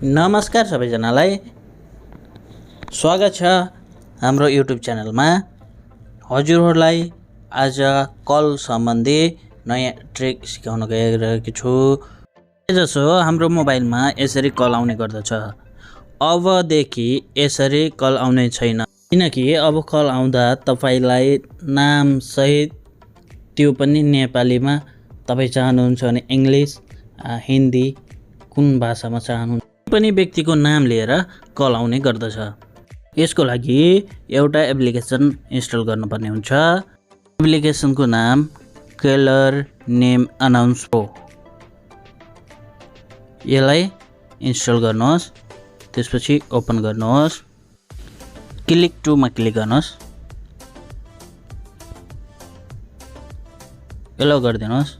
नमस्कार सबैजनालाई स्वागत छ हाम्रो युट्युब च्यानलमा। हजुरहरूलाई आज कल सम्बन्धी नयाँ ट्रिक सिकाउन गइरहेको छु। जसो हाम्रो मोबाइलमा यसरी कल आउने गर्दछ। अबदेखि यसरी कल आउने छैन, किनकि अब कल आउँदा तपाईलाई नाम सहित त्यो पनि नेपालीमा तपाई चाहनुहुन्छ भने इंग्लिश हिन्दी कुन भाषामा चाहनुहुन्छ पनि व्यक्तिको नाम लिएर कल आउने गर्दछ। यसको लागि एउटा एप्लिकेसन इन्स्टल गर्नुपर्ने हुन्छ। एप्लिकेसनको नाम कलर नेम अनाउन्स हो। यसलाई इन्स्टल गर्नुहोस्, त्यसपछि ओपन गर्नुहोस्, क्लिक टुमा क्लिक गर्नुहोस्, एलाउ गरिदिनुहोस्,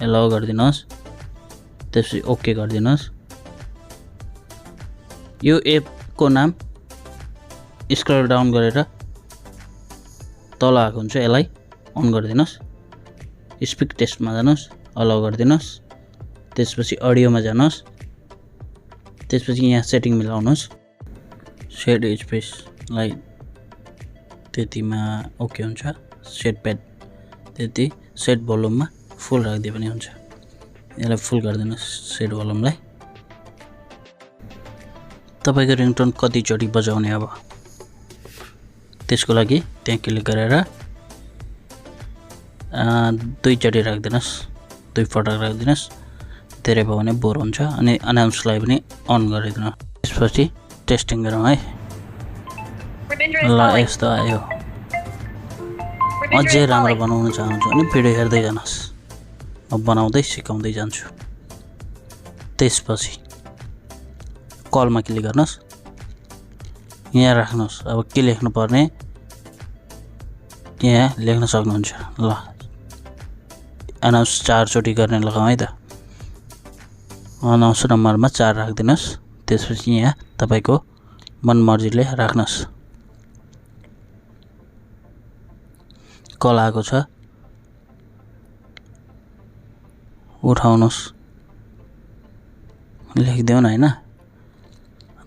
एलाउ गरिदिनुहोस्, त्यसपछि ओके गरिदिनुहोस्। यो एपको नाम स्क्रल डाउन गरेर तल आएको हुन्छ, यसलाई अन गरिदिनुहोस्। स्पिक टेस्टमा जानुहोस्, अलाउ गरिदिनुहोस्, त्यसपछि अडियोमा जानुहोस्, त्यसपछि यहाँ सेटिङ मिलाउनुहोस्। सेट स्पेसलाई त्यतिमा ओके हुन्छ, सेट प्याड त्यति, सेट भोल्युममा फुल राखिदिए पनि हुन्छ। यसलाई फुल गरिदिनुहोस् सेट भोल्युमलाई। तपाईको रिङटोन कतिचोटि बजाउने अब त्यसको लागि त्यहाँ क्लिक गरेर दुईचोटि राखिदिनुहोस्, दुई पटक राखिदिनुहोस्, धेरै भयो भने बोर हुन्छ। अनि अनाउन्सलाई पनि अन गरिदिनुहोस्। त्यसपछि टेस्टिङ गरौँ है। ल यस्तो आयो। अझै राम्रो बनाउन चाहन्छु भने भिडियो हेर्दै जानुहोस्, म बनाउँदै सिकाउँदै जान्छु। त्यसपछि कलमा क्लिक गर्नुहोस्, यहाँ राख्नुहोस्। अब के लेख्नु पर्ने यहाँ लेख्न सक्नुहुन्छ। ल अनाउन्स 4 चोटि गर्ने लगाउँ है त। अनाउन्स नम्बरमा 4 राखिदिनुहोस्, त्यसपछि यहाँ तपाईको मनमर्जीले राख्नुहोस्। कल आएको छ, उठाउनुहोस्, लेखिदेऊ न हैन।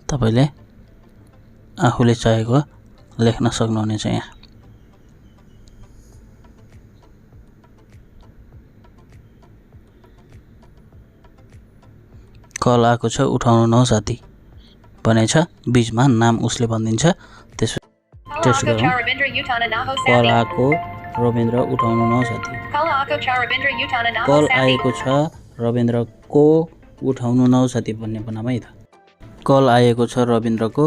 तपाईले आफूले चाहेको लेख्न सक्नुहुनेछ। यहाँ कल आएको छ, उठाउनु न साथी भनेछ, बीचमा नाम उसले भनिदिन्छ। त्यसपछि टेस्ट गरौँ। कल आएको रविन्द्र, उठाउनु न साथी। कल आएको छ रविन्द्रको, उठाउनु न साथी भन्ने बनाम है त। कल आएको छ रविन्द्रको,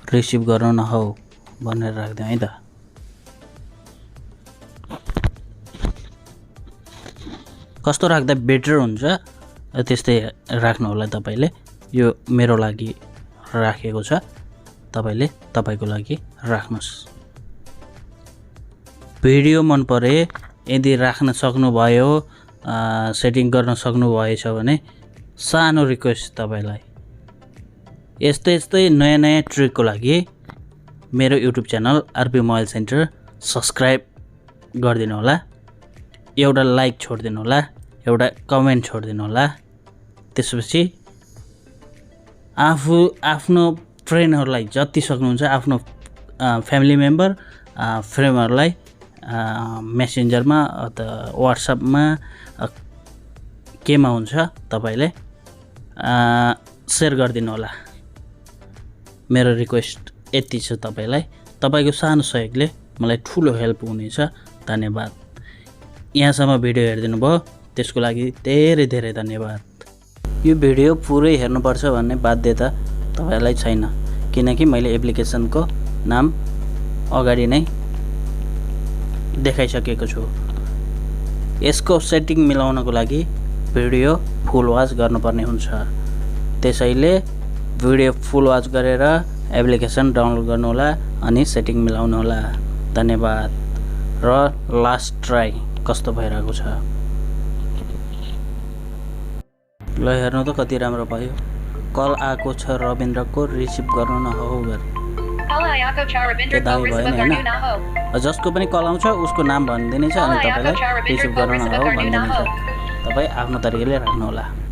रिसिभ गर्नु न हौ भनेर राख्दिउँ है त। कस्तो राख्दा बेटर हुन्छ त्यस्तै राख्नु होला तपाईले। यो मेरो लागि राखेको छ, तपाईले तपाईको लागि राख्नुस्। भिडियो मन परे यदि राख्न सक्नुभयो, सेटिङ गर्न सक्नुभएछ भने सानो रिक्वेस्ट तपाईलाई, यस्तै नयाँ ट्रिकको लागि मेरो YouTube channel RP mobile centre subscribe गरिदिनु होला, एउटा लाइक छोडिदिनु होला, एउटा कमेन्ट छोडिदिनु होला। त्यसपछि आफ्नो फ्रेन्डहरूलाई जति सक्नुहुन्छ, आफ्नो फ्यामिली मेम्बर फ्रेन्डहरूलाई मेसेन्जरमा अथवा व्हाट्सएपमा केमा हुन्छ तपाईले शेयर गरिदिनु होला। मेरो रिक्वेस्ट यति छ तपाईलाई। तपाईको सानो सहयोगले मलाई ठुलो हेल्प हुनेछ। धन्यवाद। यहाँसम्म भिडियो हेरिदिनु भयो त्यसको लागि धेरै धेरै धन्यवाद। यो भिडियो पुरै हेर्नुपर्छ भन्ने बाध्यता तपाईलाई छैन, किनकि मैले एप्लिकेसनको नाम अगाडि नै देखाइसकेको छु। यसको सेटिङ मिलाउनको लागि भिडियो फुल वाच गर्नुपर्ने हुन्छ। त्यसैले भिडियो फुल वाच गरेर एप्लिकेसन डाउनलोड गर्नु होला अनि सेटिङ मिलाउनु होला। धन्यवाद। र लास्ट ट्राई कस्तो भइरहेको छ ल हेर्नु त कति राम्रो भयो। कल आएको छ रविन्द्रको, रिसिभ गर्नु न हौ गरे। जसको पनि कल आउँछ उसको नाम भनिदिनेछ अनि तपाईलाई रिसिभ गर्नु न हौ भनिदिनेछ। तपाई आफ्नो तरिकाले राख्नु होला।